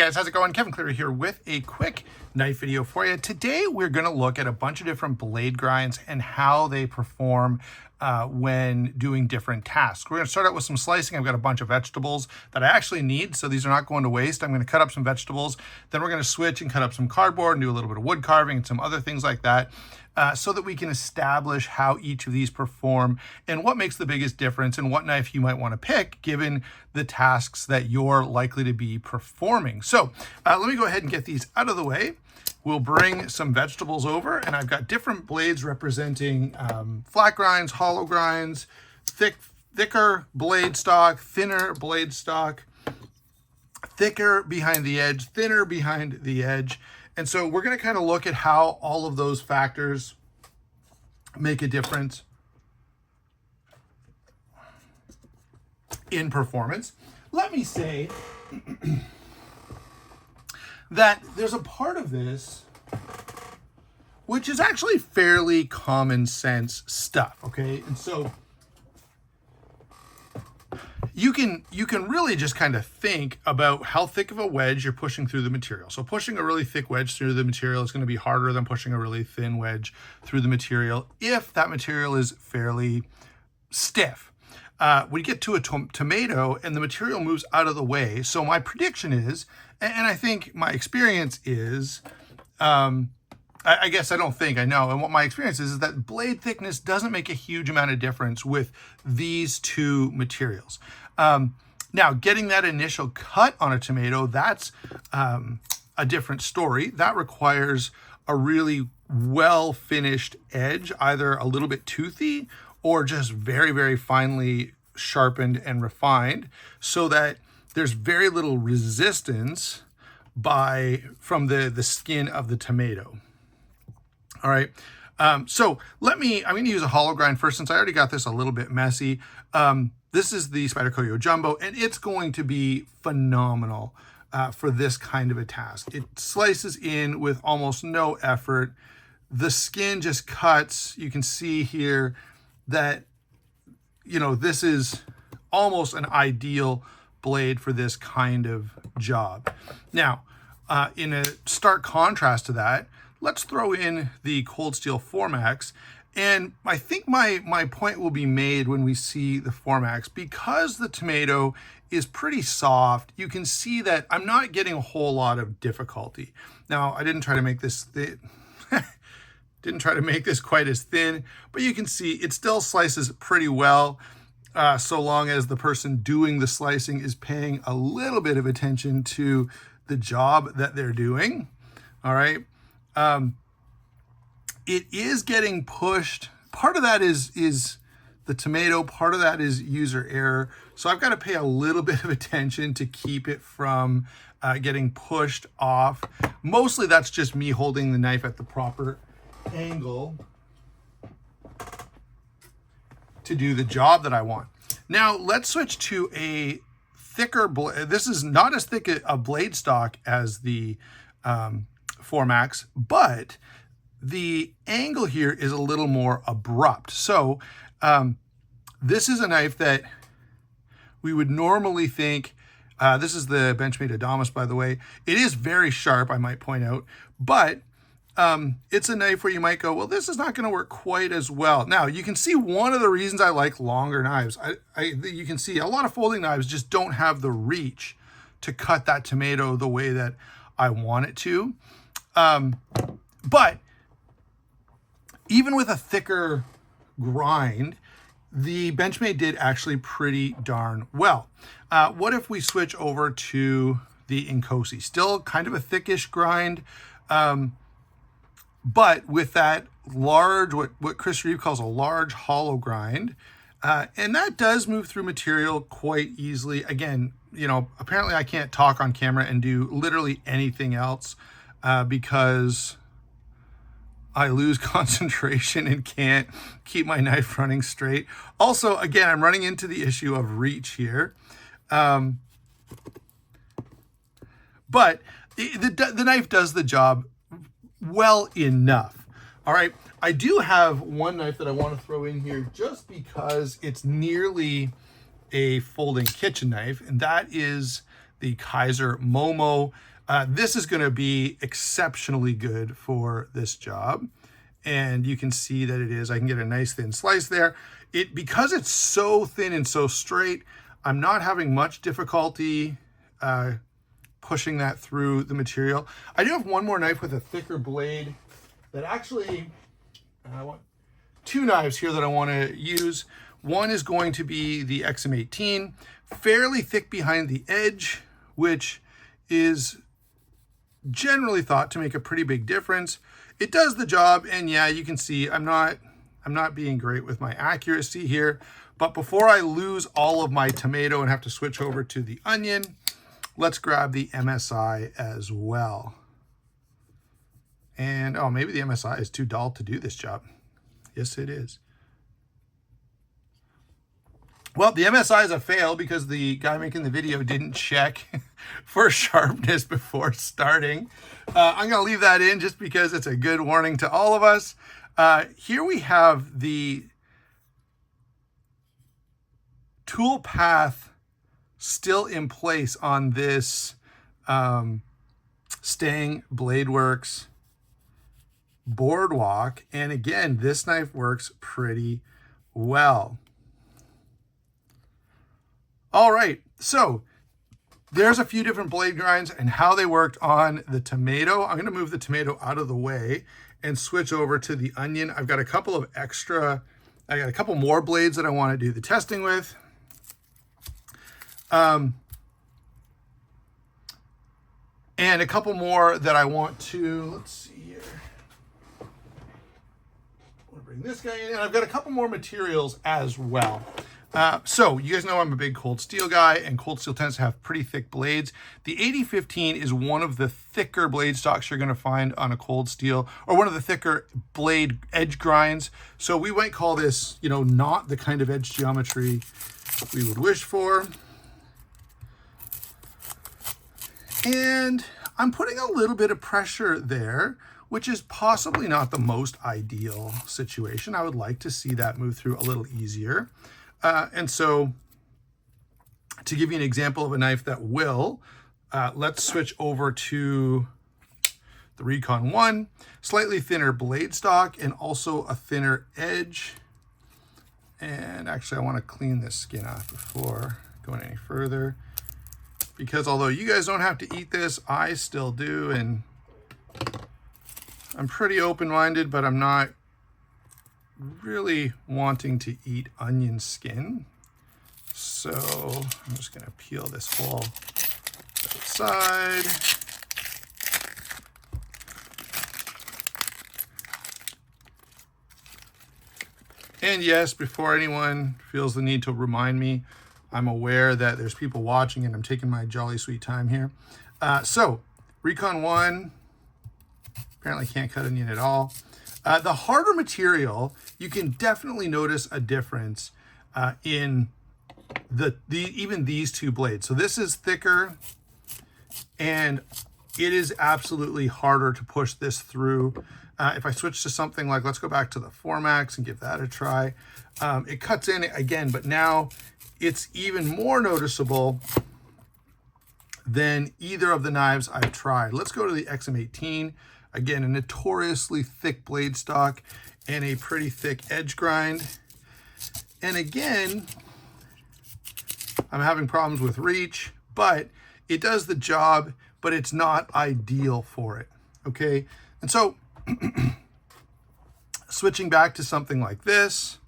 guys, how's it going? Kevin Cleary here with a quick knife video for you. Today we're going to look at a bunch of different blade grinds and how they perform when doing different tasks. We're going to start out with some slicing. I've got a bunch of vegetables that I actually need, so these are not going to waste. I'm going to cut up some vegetables, then we're going to switch and cut up some cardboard and do a little bit of wood carving and some other things like that. So that we can establish how each of these perform and what makes the biggest difference and what knife you might want to pick given the tasks that you're likely to be performing. So let me go ahead and get these out of the way. We'll bring some vegetables over, and I've got different blades representing flat grinds, hollow grinds, thicker blade stock, thinner blade stock, thicker behind the edge, thinner behind the edge. And so we're going to kind of look at how all of those factors make a difference in performance. Let me say that there's a part of this which is actually fairly common sense stuff, okay? And so you can really just kind of think about how thick of a wedge you're pushing through the material. So pushing a really thick wedge through the material is going to be harder than pushing a really thin wedge through the material if that material is fairly stiff. We get to a tomato and the material moves out of the way. So my prediction is, and I think my experience is, I guess I don't think, I know. And what my experience is that blade thickness doesn't make a huge amount of difference with these two materials. Now, getting that initial cut on a tomato, that's a different story. That requires a really well-finished edge, either a little bit toothy or just very, very finely sharpened and refined so that there's very little resistance from the skin of the tomato. All right. So I'm going to use a hollow grind first since I already got this a little bit messy. This is the Spyderco Jumbo, and it's going to be phenomenal for this kind of a task. It slices in with almost no effort. The skin just cuts. You can see here that, this is almost an ideal blade for this kind of job. Now, in a stark contrast to that, let's throw in the Cold Steel Formax. And I think my point will be made when we see the Formax. Because the tomato is pretty soft, you can see that I'm not getting a whole lot of difficulty. Now, I didn't try to make this quite as thin, but you can see it still slices pretty well, so long as the person doing the slicing is paying a little bit of attention to the job that they're doing. All right. It is getting pushed. Part of that is the tomato. Part of that is user error. So I've got to pay a little bit of attention to keep it from getting pushed off. Mostly that's just me holding the knife at the proper angle to do the job that I want. Now let's switch to a thicker blade. This is not as thick a blade stock as the Formax, but the angle here is a little more abrupt. So this is a knife that we would normally think, this is the Benchmade Adamas, by the way. It is very sharp, I might point out, but it's a knife where you might go, well, this is not going to work quite as well. Now, you can see one of the reasons I like longer knives. You can see a lot of folding knives just don't have the reach to cut that tomato the way that I want it to. But even with a thicker grind, the Benchmade did actually pretty darn well. What if we switch over to the Inkosi? Still kind of a thickish grind, but with that large, what Chris Reeve calls a large hollow grind, and that does move through material quite easily. Again, apparently I can't talk on camera and do literally anything else because I lose concentration and can't keep my knife running straight. Also, again, I'm running into the issue of reach here. But the knife does the job well enough. All right. I do have one knife that I want to throw in here just because it's nearly a folding kitchen knife, and that is the Kizer Momo. This is going to be exceptionally good for this job. And you can see that it is. I can get a nice thin slice there. Because it's so thin and so straight, I'm not having much difficulty pushing that through the material. I do have one more knife with a thicker blade that actually, I want 2 knives here that I want to use. One is going to be the XM18, fairly thick behind the edge, which is generally thought to make a pretty big difference. It does the job, and yeah, you can see I'm not being great with my accuracy here. But before I lose all of my tomato and have to switch over to the onion, let's grab the MSI as well. And oh, maybe the MSI is too dull to do this job. Yes, it is. Well, the MSI is a fail because the guy making the video didn't check for sharpness before starting. I'm going to leave that in just because it's a good warning to all of us. Here we have the tool path still in place on this Stang Bladeworks Boardwalk. And again, this knife works pretty well. All right, so there's a few different blade grinds and how they worked on the tomato. I'm going to move the tomato out of the way and switch over to the onion. I've got a couple of extra, I got a couple more blades that I want to do the testing with. And a couple more that I want to, let's see here. I want to bring this guy in, and I've got a couple more materials as well. So you guys know I'm a big cold steel guy, and cold steel tends to have pretty thick blades. The 8015 is one of the thicker blade stocks you're going to find on a cold steel, or one of the thicker blade edge grinds. So we might call this, you know, not the kind of edge geometry we would wish for. And I'm putting a little bit of pressure there, which is possibly not the most ideal situation. I would like to see that move through a little easier. And so to give you an example of a knife that will, let's switch over to the Recon One, slightly thinner blade stock and also a thinner edge. And actually I want to clean this skin off before going any further, because although you guys don't have to eat this, I still do. And I'm pretty open-minded, but I'm not really wanting to eat onion skin. So I'm just going to peel this whole side. And yes, before anyone feels the need to remind me, I'm aware that there's people watching and I'm taking my jolly sweet time here. So Recon One, apparently can't cut onion at all. The harder material, you can definitely notice a difference in even these two blades. So this is thicker, and it is absolutely harder to push this through. If I switch to something like, let's go back to the Formax and give that a try. It cuts in again, but now it's even more noticeable than either of the knives I've tried. Let's go to the XM18. Again, a notoriously thick blade stock and a pretty thick edge grind. And again, I'm having problems with reach, but it does the job, but it's not ideal for it, okay? And so switching back to something like this,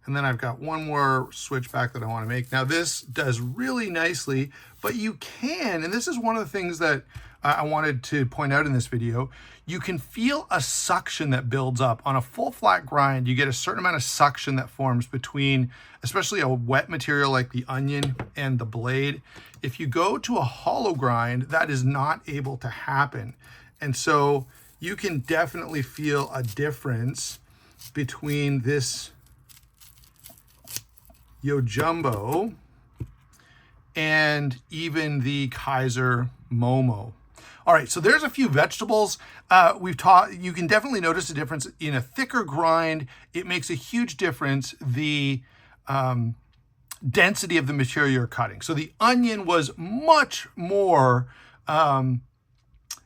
and then I've got one more switch back that I want to make. Now this does really nicely, but you can, and this is one of the things that I wanted to point out in this video, you can feel a suction that builds up. On a full flat grind, you get a certain amount of suction that forms between, especially a wet material like the onion and the blade. If you go to a hollow grind, that is not able to happen. And so you can definitely feel a difference between this Yojimbo and even the Kizer Momo. All right, so there's a few vegetables we've taught. You can definitely notice a difference in a thicker grind. It makes a huge difference, the density of the material you're cutting. So the onion was much more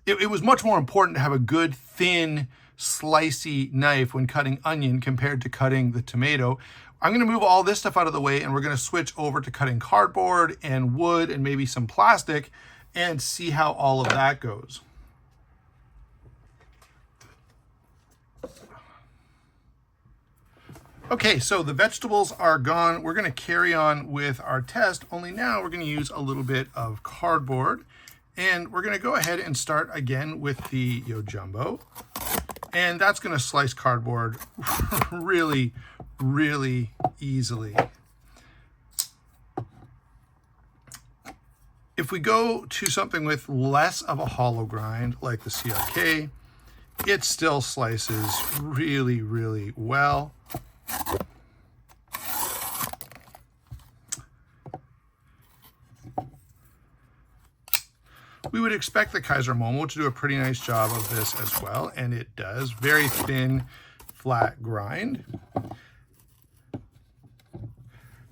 it was much more important to have a good, thin, slicey knife when cutting onion compared to cutting the tomato. I'm going to move all this stuff out of the way, and we're going to switch over to cutting cardboard and wood and maybe some plastic and see how all of that goes. Okay, so the vegetables are gone. We're going to carry on with our test, only now we're going to use a little bit of cardboard. And we're going to go ahead and start again with the Yojumbo. And that's going to slice cardboard really, really easily. If we go to something with less of a hollow grind, like the CRK, it still slices really, really well. We would expect the Kaiser Momo to do a pretty nice job of this as well, and it does. Very thin, flat grind.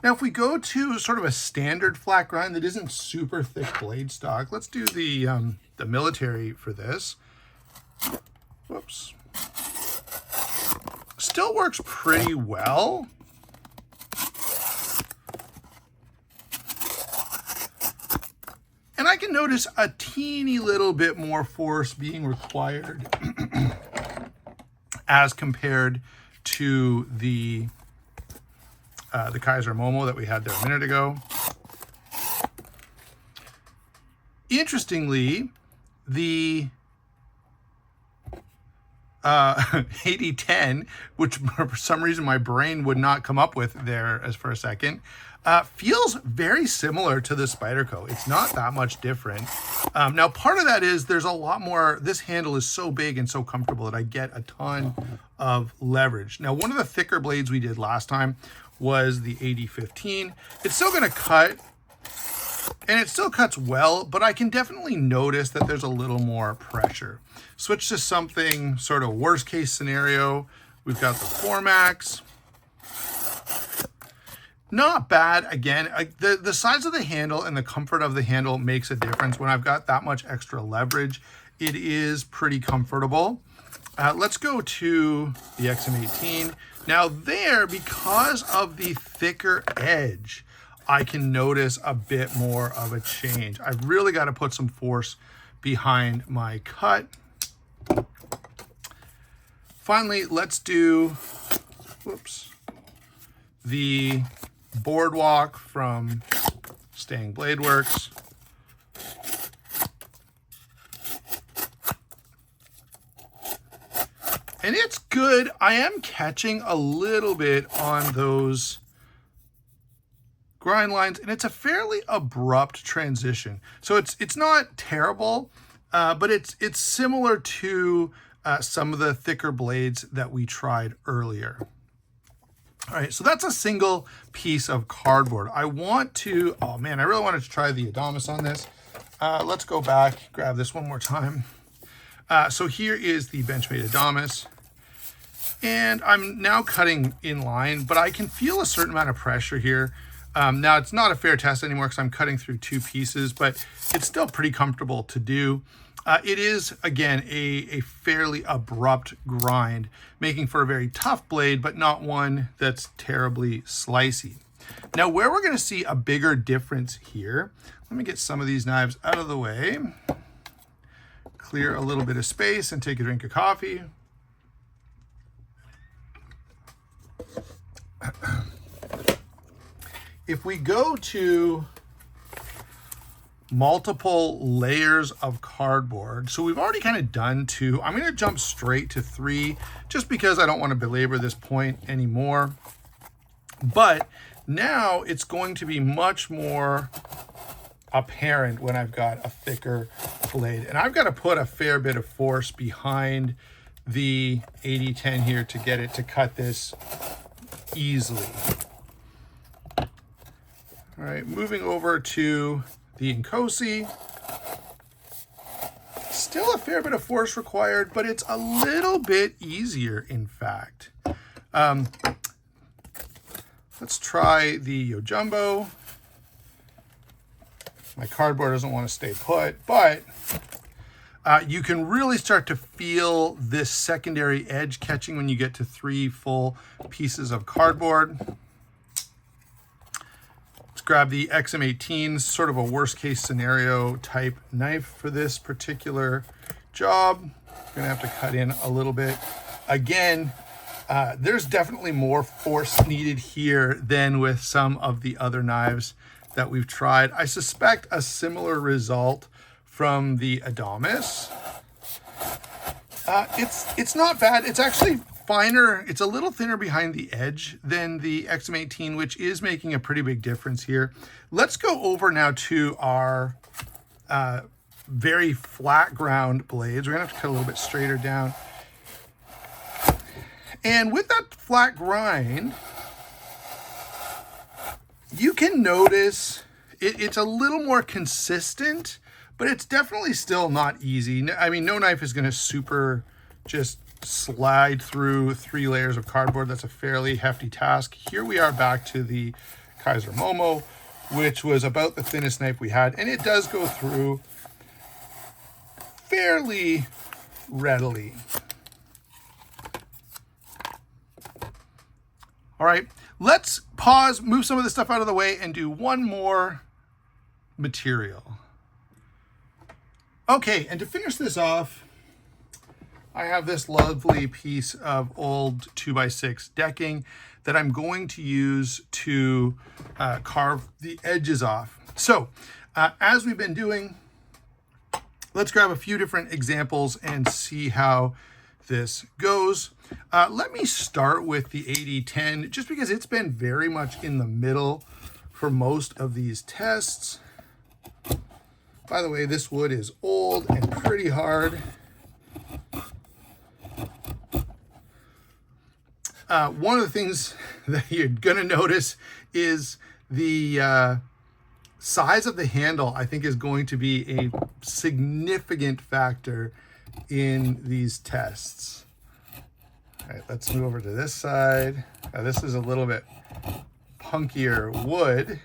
Now, if we go to sort of a standard flat grind that isn't super thick blade stock, let's do the military for this. Whoops. Still works pretty well. And I can notice a teeny little bit more force being required as compared to the Kaiser Momo that we had there a minute ago. Interestingly, the 8010, which for some reason my brain would not come up with there as for a second, feels very similar to the Spyderco. It's not that much different. Now, part of that is there's a lot more, this handle is so big and so comfortable that I get a ton of leverage. Now, one of the thicker blades we did last time was the 8015. It's still gonna cut, and it still cuts well, but I can definitely notice that there's a little more pressure. Switch to something sort of worst case scenario. We've got the Formax. Not bad. Again, the size of the handle and the comfort of the handle makes a difference. When I've got that much extra leverage, it is pretty comfortable. Let's go to the XM18. Now there, because of the thicker edge, I can notice a bit more of a change. I've really got to put some force behind my cut. Finally, let's do, whoops, the Boardwalk from Stang Blade Works. And it's good. I am catching a little bit on those grind lines, and it's a fairly abrupt transition. So it's not terrible, but it's similar to some of the thicker blades that we tried earlier. All right, so that's a single piece of cardboard. I want to, oh man, I really wanted to try the Adamas on this. Let's go back, grab this one more time. So here is the Benchmade Adamas. And I'm now cutting in line, but I can feel a certain amount of pressure here. Now it's not a fair test anymore because I'm cutting through two pieces, but it's still pretty comfortable to do. It is, again, a fairly abrupt grind, making for a very tough blade, but not one that's terribly slicey. Now, where we're going to see a bigger difference here, let me get some of these knives out of the way, clear a little bit of space, and take a drink of coffee. If we go to multiple layers of cardboard, so we've already kind of done two. I'm going to jump straight to three just because I don't want to belabor this point anymore. But now it's going to be much more apparent when I've got a thicker blade. And I've got to put a fair bit of force behind the 8010 here to get it to cut this easily. All right, moving over to the Inkosi. Still a fair bit of force required, but it's a little bit easier, in fact. Let's try the Yojumbo. My cardboard doesn't want to stay put, but You can really start to feel this secondary edge catching when you get to 3 full pieces of cardboard. Let's grab the XM18, sort of a worst case scenario type knife for this particular job. Gonna have to cut in a little bit. Again, there's definitely more force needed here than with some of the other knives that we've tried. I suspect a similar result from the Adamas. It's not bad. It's actually finer. It's a little thinner behind the edge than the XM18, which is making a pretty big difference here. Let's go over now to our very flat ground blades. We're gonna have to cut a little bit straighter down. And with that flat grind, you can notice it's a little more consistent, but it's definitely still not easy. I mean, no knife is gonna super just slide through 3 layers of cardboard. That's a fairly hefty task. Here we are back to the Kaiser Momo, which was about the thinnest knife we had, and it does go through fairly readily. All right, let's pause, move some of this stuff out of the way, and do one more material. Okay, and to finish this off, I have this lovely piece of old 2x6 decking that I'm going to use to carve the edges off. So, as we've been doing, let's grab a few different examples and see how this goes. Let me start with the 8010, just because it's been very much in the middle for most of these tests. By the way, this wood is old and pretty hard. One of the things that you're gonna notice is the size of the handle, I think, is going to be a significant factor in these tests. All right, let's move over to this side. This is a little bit punkier wood.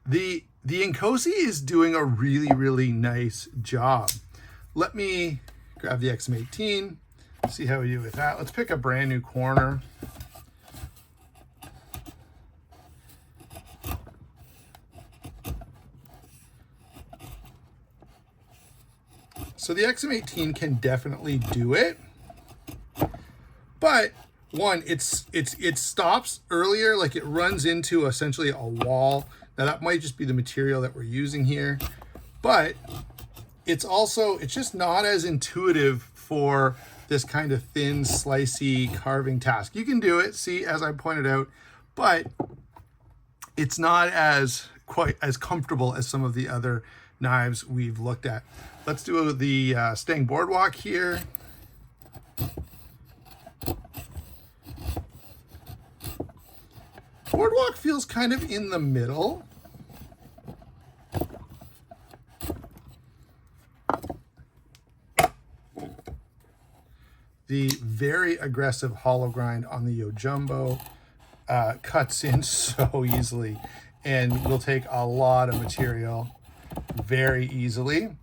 The Inkosi is doing a really, really nice job. Let me grab the XM18, see how we do with that. Let's pick a brand new corner. So the XM18 can definitely do it, but one, it stops earlier, like it runs into essentially a wall. Now that might just be the material that we're using here, but it's just not as intuitive for this kind of thin, slicey carving task. You can do it, see, as I pointed out, but it's not quite as comfortable as some of the other knives we've looked at. Let's do the Stang Boardwalk here. Boardwalk feels kind of in the middle. The very aggressive hollow grind on the Yojimbo cuts in so easily and will take a lot of material very easily.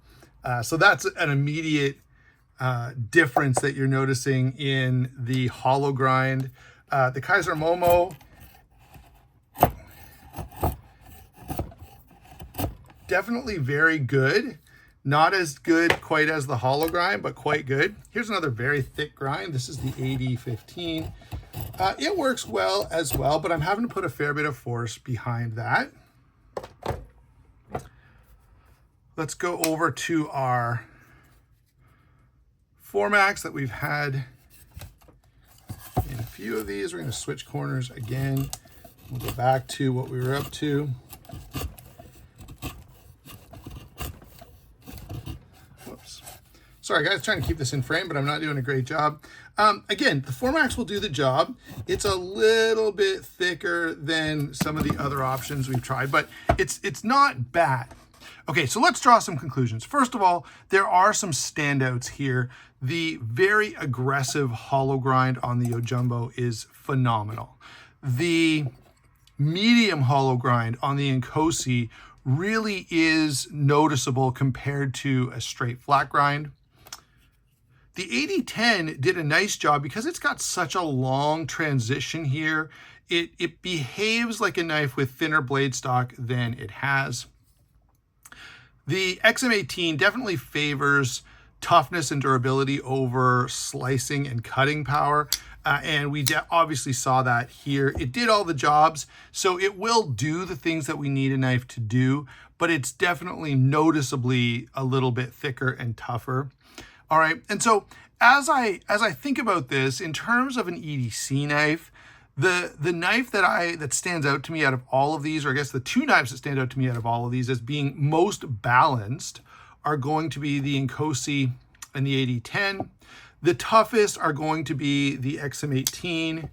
So that's an immediate difference that you're noticing in the hollow grind. The Kaiser Momo, definitely very good. Not as good quite as the hollow grind, but quite good. Here's another very thick grind. This is the 8015. It works well as well, but I'm having to put a fair bit of force behind that. Let's go over to our Formax that we've had in a few of these. We're going to switch corners again. We'll go back to what we were up to. Whoops. Sorry guys, trying to keep this in frame, but I'm not doing a great job. Again, the Formax will do the job. It's a little bit thicker than some of the other options we've tried, but it's not bad. Okay, so let's draw some conclusions. First of all, there are some standouts here. The very aggressive hollow grind on the Yojimbo is phenomenal. The medium hollow grind on the Inkosi really is noticeable compared to a straight flat grind. The 8010 did a nice job because it's got such a long transition here. It behaves like a knife with thinner blade stock than it has. The XM18 definitely favors toughness and durability over slicing and cutting power. And we obviously saw that here. It did all the jobs, so it will do the things that we need a knife to do, but it's definitely noticeably a little bit thicker and tougher. All right, and so as I think about this in terms of an EDC knife, the knife that stands out to me out of all of these, or I guess the two knives that stand out to me out of all of these as being most balanced, are going to be the Inkosi and the 8010. The toughest are going to be the XM18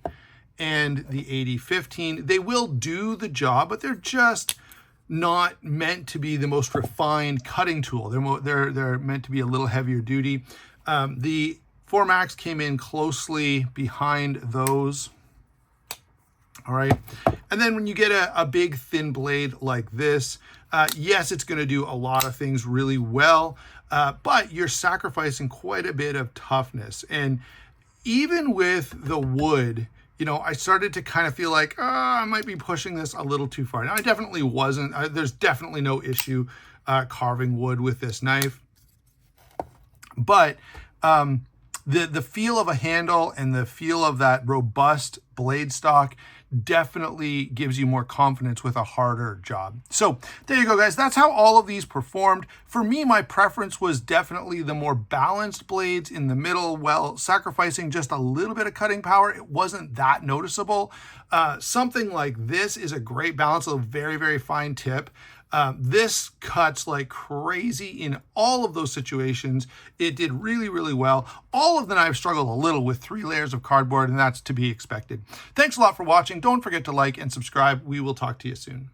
and the 8015. They will do the job, but they're just not meant to be the most refined cutting tool. They're meant to be a little heavier duty. The 4MAX came in closely behind those. All right. And then when you get a big thin blade like this, yes, it's going to do a lot of things really well, but you're sacrificing quite a bit of toughness. And even with the wood, you know, I started to kind of feel like, I might be pushing this a little too far. Now, I definitely wasn't. There's definitely no issue carving wood with this knife. But the feel of a handle and the feel of that robust blade stock definitely gives you more confidence with a harder job. So there you go, guys. That's how all of these performed. For me, my preference was definitely the more balanced blades in the middle, while sacrificing just a little bit of cutting power. It wasn't that noticeable. Something like this is a great balance, a very, very fine tip. This cuts like crazy in all of those situations. It did really, really well. All of the knives struggled a little with 3 layers of cardboard, and that's to be expected. Thanks a lot for watching. Don't forget to like and subscribe. We will talk to you soon.